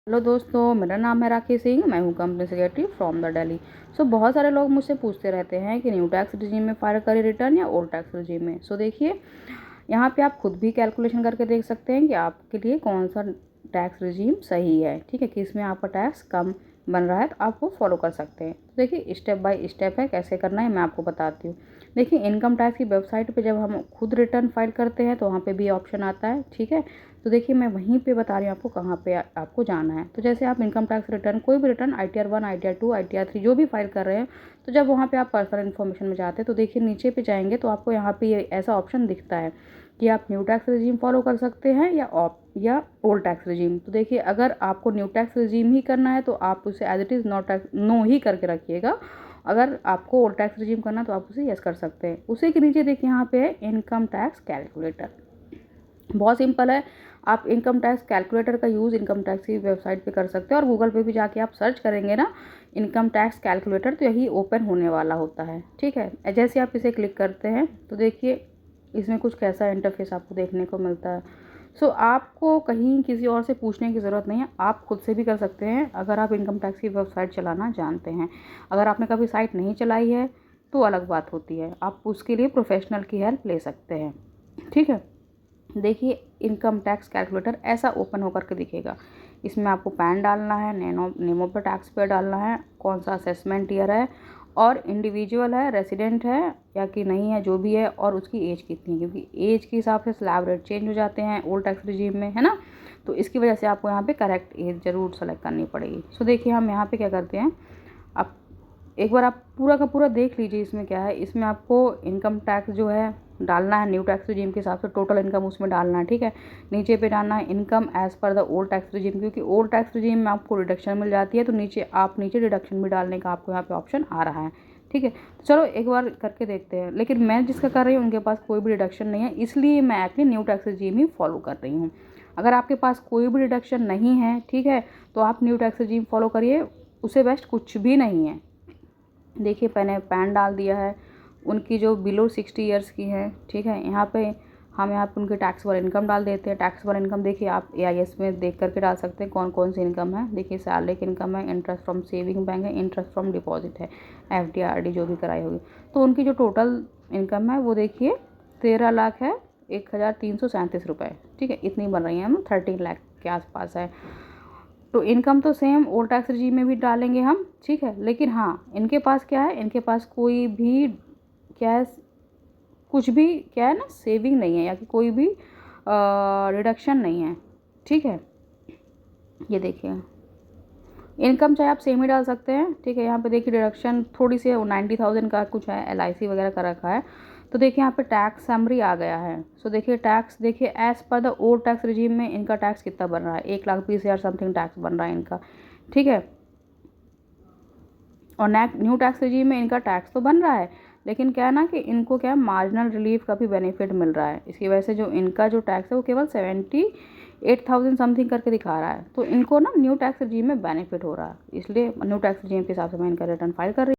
Hello दोस्तों, मेरा नाम है राखी सिंह। मैं हूँ company secretary from the Delhi. बहुत सारे लोग मुझसे पूछते रहते हैं कि न्यू टैक्स रिजीम में फाइल करें रिटर्न या ओल्ड टैक्स रिजीम में। देखिए, यहाँ पे आप खुद भी कैलकुलेशन करके देख सकते हैं कि आपके लिए कौन सा टैक्स रिजीम सही है। ठीक है, कि इसमें आपका टैक्स कम बन रहा है तो आप वो फॉलो कर सकते हैं। देखिए, स्टेप बाय स्टेप है, कैसे करना है मैं आपको बताती हूँ। देखिए, इनकम टैक्स की वेबसाइट पे जब हम खुद रिटर्न फाइल करते हैं तो वहाँ पे भी ऑप्शन आता है। ठीक है, तो देखिए मैं वहीं पे बता रही हूँ आपको कहाँ पे आपको जाना है। तो जैसे आप इनकम टैक्स रिटर्न, कोई भी रिटर्न ITR 1, ITR 2, ITR 3 जो भी फाइल कर रहे हैं, तो जब वहाँ पे आप पर्सनल इन्फॉर्मेशन में जाते हैं तो देखिए नीचे पे जाएंगे तो आपको यहाँ पे ये ऐसा ऑप्शन दिखता है कि आप न्यू टैक्स रिजीम फॉलो कर सकते हैं या ओल्ड टैक्स रिजीम। तो देखिए, अगर आपको न्यू टैक्स रिजीम ही करना है तो आप उसे एज इट इज़ नो ही करके रखिएगा। अगर आपको ओल्ड टैक्स रिजीम करना है तो आप उसे यस कर सकते हैं। उसी के नीचे देखिए यहाँ पे है इनकम टैक्स कैलकुलेटर। बहुत सिंपल है। आप इनकम टैक्स कैलकुलेटर का यूज़ इनकम टैक्स की वेबसाइट पे कर सकते हैं और गूगल पे भी जाके आप सर्च करेंगे ना इनकम टैक्स कैलकुलेटर तो यही ओपन होने वाला होता है। ठीक है, जैसे आप इसे क्लिक करते हैं तो देखिए इसमें कुछ कैसा इंटरफेस आपको देखने को मिलता है। आपको कहीं किसी और से पूछने की ज़रूरत नहीं है, आप खुद से भी कर सकते हैं अगर आप इनकम टैक्स की वेबसाइट चलाना जानते हैं। अगर आपने कभी साइट नहीं चलाई है तो अलग बात होती है, आप उसके लिए प्रोफेशनल की हेल्प ले सकते हैं। ठीक है, देखिए इनकम टैक्स कैलकुलेटर ऐसा ओपन होकर के दिखेगा। इसमें आपको पैन डालना है, नेमो पर टैक्स पेयर डालना है, कौन सा असेसमेंट ईयर है और इंडिविजुअल है, रेसिडेंट है या कि नहीं है, जो भी है, और उसकी एज कितनी है, क्योंकि एज के हिसाब से स्लैब रेट चेंज हो जाते हैं ओल्ड टैक्स रिजीम में, है ना। तो इसकी वजह से आपको यहाँ पे करेक्ट एज ज़रूर सेलेक्ट करनी पड़ेगी। देखिए हम यहाँ पे क्या करते हैं, आप एक बार आप पूरा का पूरा देख लीजिए इसमें क्या है। इसमें आपको इनकम टैक्स जो है डालना है न्यू टैक्स रिजीम के हिसाब से, टोटल इनकम उसमें डालना है। ठीक है, नीचे पे डालना है income as per the old tax regime, क्योंकि ओल्ड टैक्स रिजीम में आपको डिडक्शन मिल जाती है तो नीचे डिडक्शन भी डालने का आपको यहाँ पे ऑप्शन आ रहा है। ठीक है, तो चलो एक बार करके देखते हैं। लेकिन मैं जिसका कर रही हूँ उनके पास कोई भी डिडक्शन नहीं है, इसलिए मैं एक्चुअली न्यू टैक्स रिजीम ही फॉलो कर रही हूँ। अगर आपके पास कोई भी डिडक्शन नहीं है, ठीक है, तो आप न्यू टैक्स रिजीम फॉलो करिए, उससे बेस्ट कुछ भी नहीं है। देखिए मैंने पैन डाल दिया है उनकी जो बिलो 60 ईयर्स की है। ठीक है, यहाँ पे उनके टैक्सेबल इनकम डाल देते हैं। टैक्सेबल इनकम देखिए आप AIS में देख करके डाल सकते हैं कौन कौन सी इनकम है। देखिए सैलरी की इनकम है, इंटरेस्ट फ्रॉम सेविंग बैंक है, इंटरेस्ट फ्रॉम डिपॉजिट है, FD RD जो भी कराई होगी। तो उनकी जो टोटल इनकम है वो देखिए 13,01,337 रुपये। ठीक है, इतनी बन रही है, हम 13 लाख के आसपास है। तो इनकम तो सेम ओल्ड टैक्स रिजीम में भी डालेंगे हम। ठीक है, लेकिन हाँ इनके पास क्या है, इनके पास कोई भी क्या है, कुछ भी क्या है ना, सेविंग नहीं है या कि कोई भी रिडक्शन नहीं है। ठीक है, ये देखिए इनकम चाहे आप सेम ही डाल सकते हैं। ठीक है, यहाँ पे देखिए डिडक्शन थोड़ी सी 90,000 का कुछ है, LIC वगैरह का रखा है। तो देखिए यहाँ पे टैक्स समरी आ गया है। देखिए टैक्स, देखिए as per the old tax regime में इनका टैक्स कितना बन रहा है, 1,20,000 समथिंग टैक्स बन रहा है इनका। ठीक है, और न्यू टैक्स रिजीम में इनका टैक्स तो बन रहा है, लेकिन क्या है ना कि इनको क्या है, मार्जिनल रिलीफ का भी बेनिफिट मिल रहा है। इसकी वजह से जो इनका जो टैक्स है वो केवल 78,000 समथिंग करके दिखा रहा है। तो इनको ना न्यू टैक्स रिजीम में बेनिफिट हो रहा है, इसलिए न्यू टैक्स रिजीम के हिसाब से मैं इनका रिटर्न फाइल कर रही हूँ।